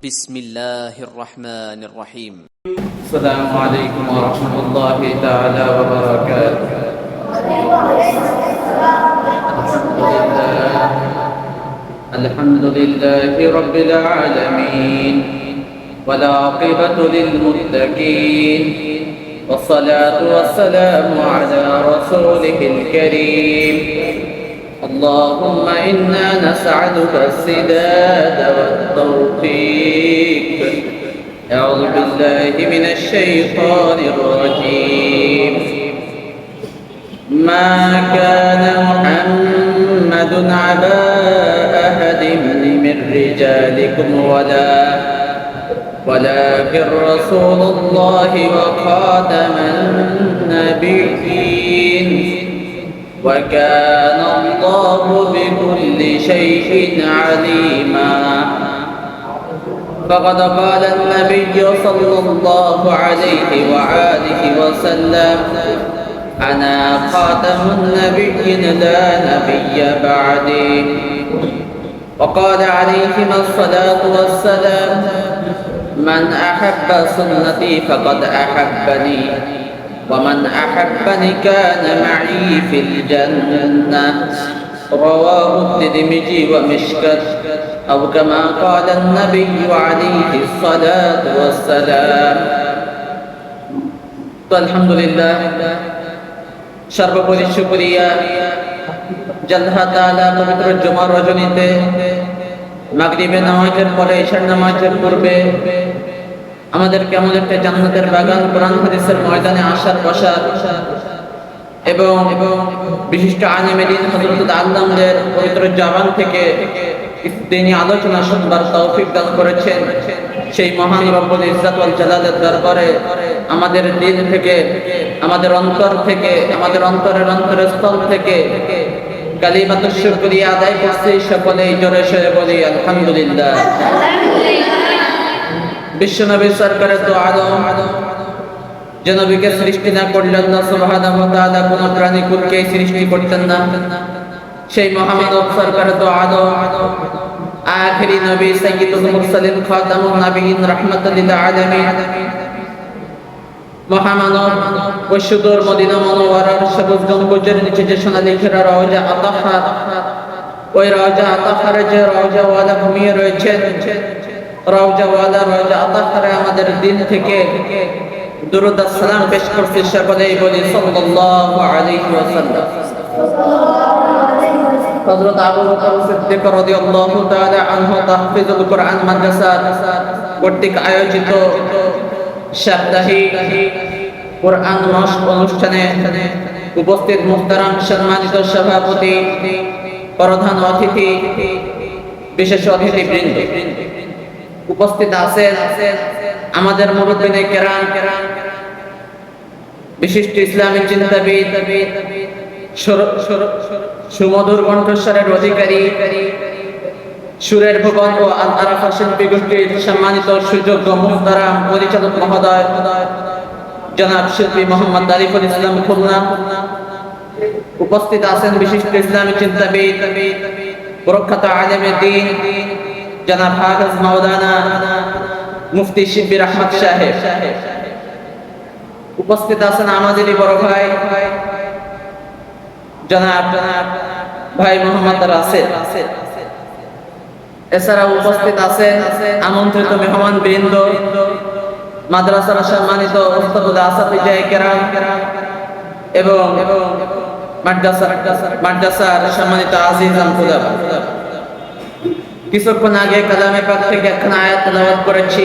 بسم الله الرحمن الرحيم. السلام عليكم ورحمة الله تعالى وبركاته. الحمد لله رب العالمين والعاقبة للمتقين والصلاة والسلام على رسوله الكريم. اللهم إنا نسألك السداد والتوفيق. أعوذ بالله من الشيطان الرجيم. ما كان محمد أبا أحد من رجالكم ولكن رسول الله وخاتم النبيين وكان الله بكل شيء عليما. فقد قال النبي صلى الله عليه وآله وسلم: أنا خاتم النبيين لا نبي بعدي. وقال عليهما الصلاة والسلام: من أحب سنتي فقد أحبني ومن أحبني كان معي في الجنة. رواه الترمذي ومشكات أو كما قال النبي عليه الصلاة والسلام. তো আলহামদুলিল্লাহ, সর্বোপরি শুকরিয়া আল্লাহ তাআলা পবিত্র জুমার রজনীতে মাগরিবের নামাজের পরে ইশার নামাজের পূর্বে আমাদেরকে একটা জান্নাতের বাগান কোরআন হাদিসের ময়দানে আসার বসার এবং বিশিষ্ট আলেম দ্বীন হযরত আল্লামদের পবিত্র জবান থেকে দ্বীনি আলোচনা শুনবার তৌফিক দান করেছেন। সেই মহান রব্বুল ইজ্জত ওয়াল জালালের দরবারে আমাদের দিল থেকে, আমাদের অন্তর থেকে, আমাদের অন্তরের স্থল থেকে কালিমাতুশ শুকরিয়া আদায় করছি। সকলেই জোরে সোরে বলি আলহামদুলিল্লাহ। বিশ্বনবী সরকারের তো আদম যে নবীকে সৃষ্টি না করলে আল্লাহ সুবহানাহু ওয়া তাআলা কোন প্রাণীকুলকে সৃষ্টি করতেন না। সেই মহামানব সরকারের তো আদম আখিরি নবী সাইয়্যিদুল মুরসালিন খাতামুন নবিয়্যিন রাহমাতাল লিল আলামিন মহামানব ওই সুদূর মদিনা মুনাওয়ারার সবুজ গম্বুজের নিচে যে সোনালী ঘেরা রওজা আতাহার, ওই রওজা আতাহারে যে রওজা ওয়ালা ঘুমিয়ে রয়েছেন, রওজা আতাহারে আমাদের দিল থেকে দুরূদ ও সালাম পেশ করছি। সকলেই বলি সাল্লাল্লাহু আলাইহি ওয়াসাল্লাম। হযরত আবু বকর সিদ্দিক রাদিয়াল্লাহু তাআলা আনহু তাহফিজুল কুরআন মাদ্রাসা কর্তৃক আয়োজিত সাপ্তাহিক কুরআন মাস অনুষ্ঠানে উপস্থিত মুহতারাম সম্মানিত সভাপতি, প্রধান অতিথি, বিশেষ অতিথিবৃন্দ, উপস্থিত আছেন আমাদের মুরব্বিনে কেরাম, বিশিষ্ট ইসলামী চিন্তাবিদ, সুমধুর কণ্ঠস্বরের অধিকারী, সুরের ভুবন ও আল আরাফা শিল্পী গোষ্ঠীর সম্মানিত সুযোগ্য মুহতারাম পরিচালক মহোদয় জনাব শিল্পী মোহাম্মদ আরিফুল ইসলাম খুলনা। উপস্থিত আছেন বিশিষ্ট ইসলামী চিন্তাবিদ, প্রখ্যাত আলেমে দ্বীন জনাব হাফেজ মাওলানা মুফতি শিব্বির আহমদ সাহেব। উপস্থিত আছেন আমাদেরই বড় ভাই জনাব ভাই মোহাম্মদ রাসেল। এছাড়াও উপস্থিত আছেন আমন্ত্রিত মেহমান বৃন্দ, মাদ্রাসার সম্মানিত উস্তাদ আসাতিজা কেরাম এবং মাদ্রাসার সম্মানিত আজিজ আমখুদা। কিছুক্ষণ আগে কালামে পাক থেকে একখানা আয়াত তেলাওয়াত করেছি।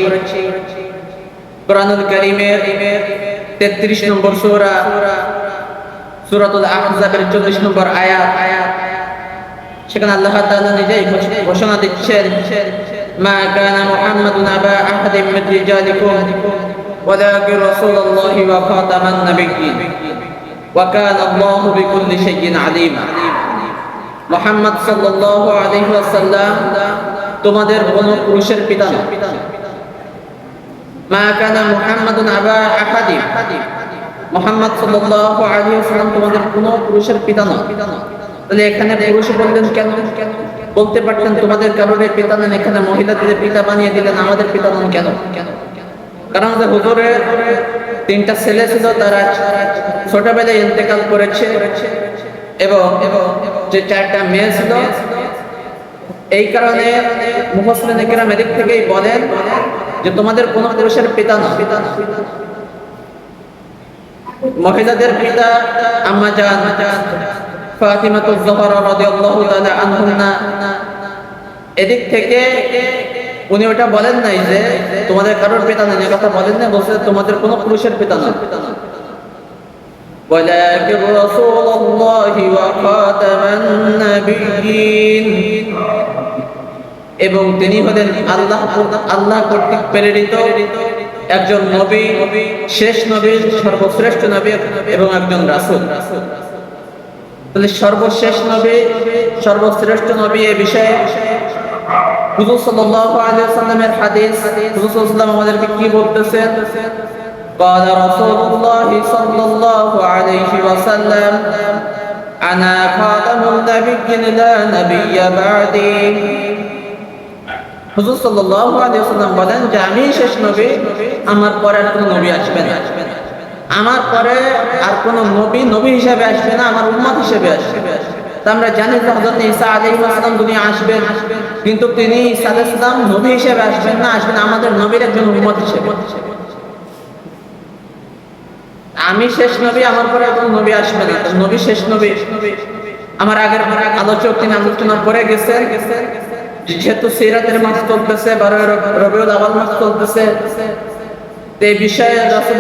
কোরআনুল কারীমের 33 নম্বর সূরা, সূরাতুল আহজাবের 24 নম্বর আয়াত। সেখানে আল্লাহ তাআলা নিজেই ঘোষণা দিচ্ছেন: মা কানা মুহাম্মাদুন আবা আহাদিম মিন রিজালিকুম ওয়ালাকিন রাসূলুল্লাহি ওয়া খাতামান নাবিয়্যিন ওয়া কানা আল্লাহু বিকুল্লি শাইইন আলীমা। মুহাম্মদ সাল্লাল্লাহু আলাইহি ওয়াসাল্লাম তোমাদের কোনো পুরুষের পিতা নন। মা কানা মুহাম্মাদুন আবা আহাদিম, মুহাম্মদ সাল্লাল্লাহু আলাইহি ওয়াসাল্লাম তোমাদের কোনো পুরুষের পিতা নন। তাহলে এখানে পুরুষ বললেন কেন? বলতে পারতেন তোমাদের কারণে পিতা নেন, এখানে মহিলাদের পিতা বানিয়ে দিলেন, আমাদের পিতা নেন কেন? কারণ যে হুজুরের 3টা ছেলে ছিল, তারা ছোটবেলায় ইন্তেকাল করেছে এবং যে 4টা মেয়ে ছিল। এই কারণে মুফাসসিরিনে কেরাম এদিক থেকেই বলেন যে তোমাদের কোন পুরুষের পিতা না। মহিলাদের পিতা আম্মা জান ফাতিমাতুজ জোহরা রাদিয়াল্লাহু তাআলা আনহা। এদিক থেকে উনি ওটা বলেন নাই যে তোমাদের কারোর পিতা নেই, কথা বলেন না, বলছে তোমাদের কোন পুরুষের পিতা না। ওয়ালাকিন রাসূলুল্লাহি ওয়া খাতামান নাবিয়্যিন, এবং তিনি হলেন আল্লাহ কর্তৃক প্রেরিত একজন নবী, শেষ নবী, সর্বশ্রেষ্ঠ নবী এবং একজন রাসূল। তাহলে সর্বশেষ নবী, সর্বশ্রেষ্ঠ নবী এই বিষয়ে হুজুর সাল্লাল্লাহু আলাইহি ওয়াসাল্লামের হাদিস, হুজুর সাল্লাল্লাহু আলাইহি ওয়াসাল্লাম আমাদেরকে কি বলতেছেন? قال رسول الله صلى الله عليه وسلم أنا خاتم النبيين لا نبي بعدي। হুজুর সাল্লাল্লাহু আলাইহি ওয়াসাল্লাম বলেন যে আমি শেষ নবী, আমার পরে আর কোনো নবী আসবে না, আমার পরে আর কোনো নবী হিসেবে আসবে না, আমার উম্মত হিসেবে আসবে। তা আমরা জানি যে হযরত ঈসা আলাইহিস সালাম দুনিয়া আসবেন, কিন্তু তিনি ঈসা আলাইহিস সালাম নবী হিসেবে আসবেন না, আসবেন আমাদের নবীর একজন উম্মত হিসেবে। আমি শেষ নবী, আমার পরে কোনো নবী আসবে না, নবী শেষ নবী। আমার আগের আলোচক তিনি আলোচনা করে গেছেন, যেহেতু সিরাতের মাস চলতেছে, 12 রবিউল আউয়াল মাস চলতেছে, এই বিষয়ে রাসূল